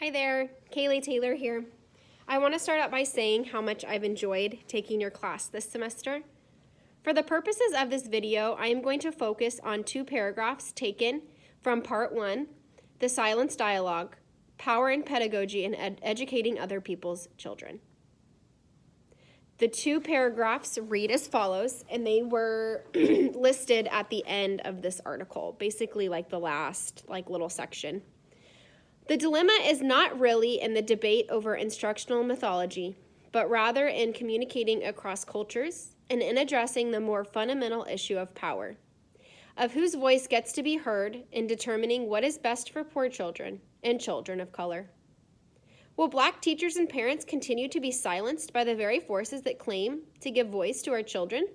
Hi there, Kaylee Taylor here. I want to start out by saying how much I've enjoyed taking your class this semester. For the purposes of this video, I am going to focus on two paragraphs taken from Part 1, The Silence Dialogue, Power in Pedagogy and Educating Other People's Children. The two paragraphs read as follows, and they were listed at the end of this article, basically like the last little section. The dilemma is not really in the debate over instructional mythology, but rather in communicating across cultures and in addressing the more fundamental issue of power, of whose voice gets to be heard in determining what is best for poor children and children of color. Will Black teachers and parents continue to be silenced by the very forces that claim to give voice to our children?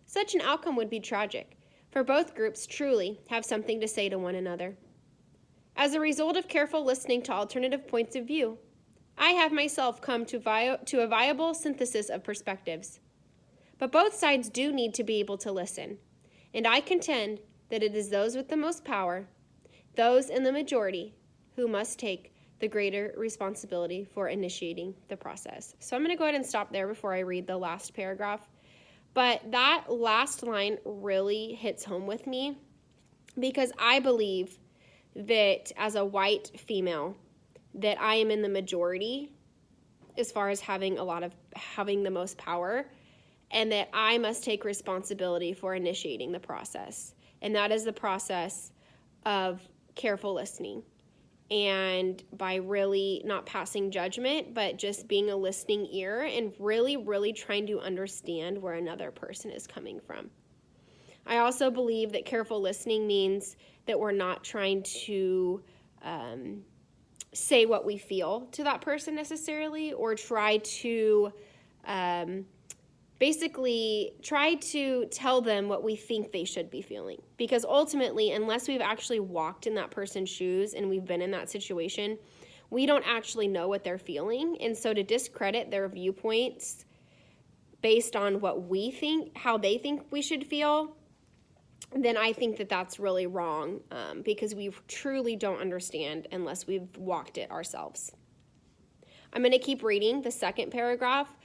Such an outcome would be tragic, for both groups truly have something to say to one another. As a result of careful listening to alternative points of view, I have myself come to a viable synthesis of perspectives. But both sides do need to be able to listen, and I contend that it is those with the most power, those in the majority, who must take the greater responsibility for initiating the process. So I'm going to go ahead and stop there before I read the last paragraph. But that last line really hits home with me because I believe that as a white female, that I am in the majority as far as having the most power, and that I must take responsibility for initiating the process. And that is the process of careful listening. And by really not passing judgment, but just being a listening ear and really, really trying to understand where another person is coming from. I also believe that careful listening means that we're not trying to say what we feel to that person necessarily, or try to basically try to tell them what we think they should be feeling. Because ultimately, unless we've actually walked in that person's shoes and we've been in that situation, we don't actually know what they're feeling. And so to discredit their viewpoints based on what we think, how they think we should feel, then I think that that's really wrong because we truly don't understand unless we've walked it ourselves. I'm going to keep reading the second paragraph.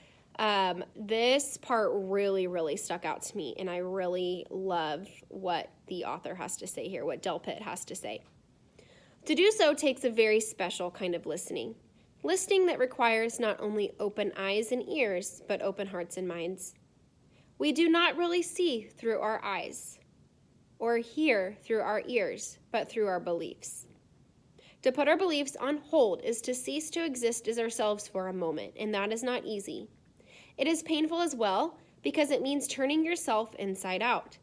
This part really, really stuck out to me, and I really love what the author has to say here, what Delpit has to say. To do so takes a very special kind of listening that requires not only open eyes and ears, but open hearts and minds. We do not really see through our eyes, or hear through our ears, but through our beliefs. To put our beliefs on hold is to cease to exist as ourselves for a moment, and that is not easy. It is painful as well because it means turning yourself inside out,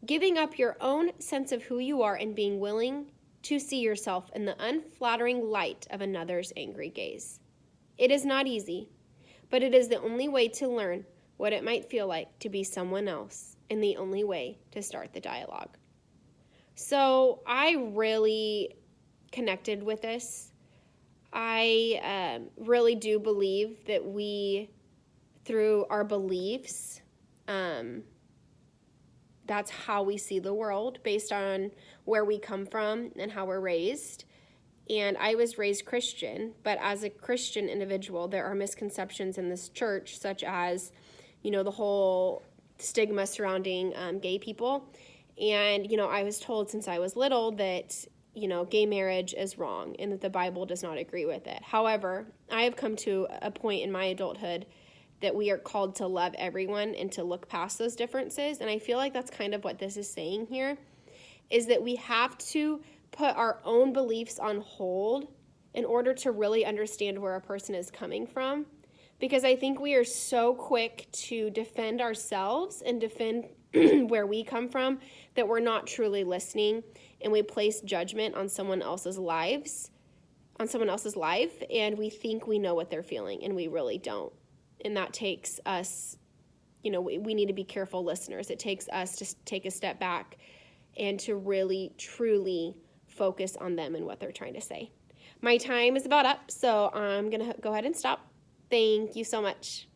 giving up your own sense of who you are and being willing to see yourself in the unflattering light of another's angry gaze. It is not easy, but it is the only way to learn what it might feel like to be someone else, and the only way to start the dialogue. So I really connected with this. I really do believe that we, through our beliefs, that's how we see the world based on where we come from and how we're raised. And I was raised Christian, but as a Christian individual, there are misconceptions in this church, such as, the whole stigma surrounding gay people. And, I was told since I was little that, gay marriage is wrong and that the Bible does not agree with it. However, I have come to a point in my adulthood that we are called to love everyone and to look past those differences. And I feel like that's kind of what this is saying here, is that we have to put our own beliefs on hold in order to really understand where a person is coming from. Because I think we are so quick to defend ourselves and defend where we come from that we're not truly listening, and we place judgment on someone else's life, and we think we know what they're feeling, and we really don't. And that takes us, we need to be careful listeners. It takes us to take a step back and to really, truly focus on them and what they're trying to say. My time is about up, so I'm going to go ahead and stop. Thank you so much.